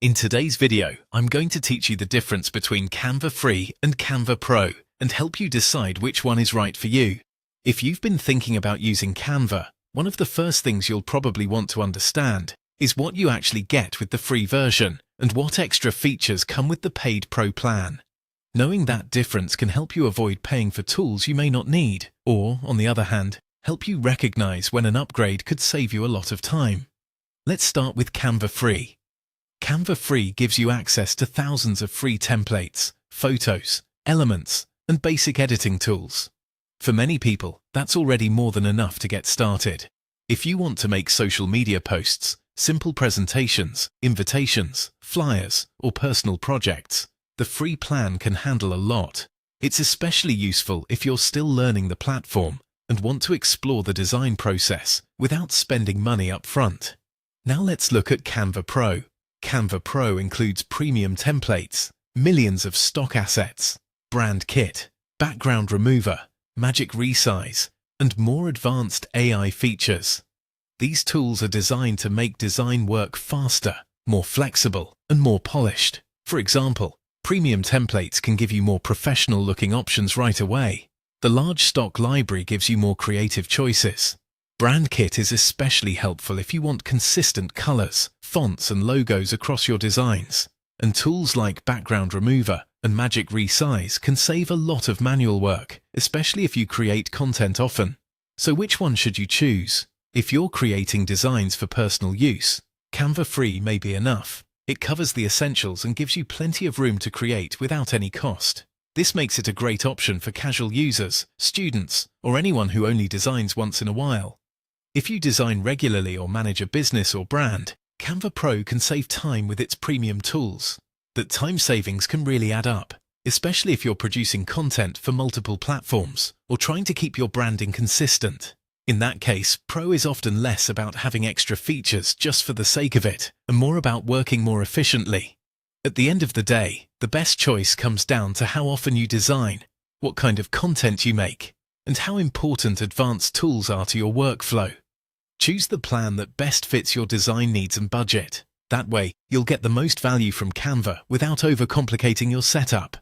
In today's video, I'm going to teach you the difference between Canva Free and Canva Pro and help you decide which one is right for you. If you've been thinking about using Canva, one of the first things you'll probably want to understand is what you actually get with the free version and what extra features come with the paid Pro plan. Knowing that difference can help you avoid paying for tools you may not need, or, on the other hand, help you recognize when an upgrade could save you a lot of time. Let's start with Canva Free. Canva Free gives you access to thousands of free templates, photos, elements, and basic editing tools. For many people, that's already more than enough to get started. If you want to make social media posts, simple presentations, invitations, flyers, or personal projects, the free plan can handle a lot. It's especially useful if you're still learning the platform and want to explore the design process without spending money up front. Now let's look at Canva Pro. Canva Pro includes premium templates, millions of stock assets, brand kit, background remover, magic resize, and more advanced AI features. These tools are designed to make design work faster, more flexible, and more polished. For example, premium templates can give you more professional-looking options right away. The large stock library gives you more creative choices. Brand kit is especially helpful if you want consistent colors, fonts, and logos across your designs. And tools like background remover and magic resize can save a lot of manual work, especially if you create content often. So which one should you choose? If you're creating designs for personal use, Canva Free may be enough. It covers the essentials and gives you plenty of room to create without any cost. This makes it a great option for casual users, students, or anyone who only designs once in a while. If you design regularly or manage a business or brand, Canva Pro can save time with its premium tools. That time savings can really add up, especially if you're producing content for multiple platforms or trying to keep your branding consistent. In that case, Pro is often less about having extra features just for the sake of it and more about working more efficiently. At the end of the day, the best choice comes down to how often you design, what kind of content you make, and how important advanced tools are to your workflow. Choose the plan that best fits your design needs and budget. That way, you'll get the most value from Canva without overcomplicating your setup.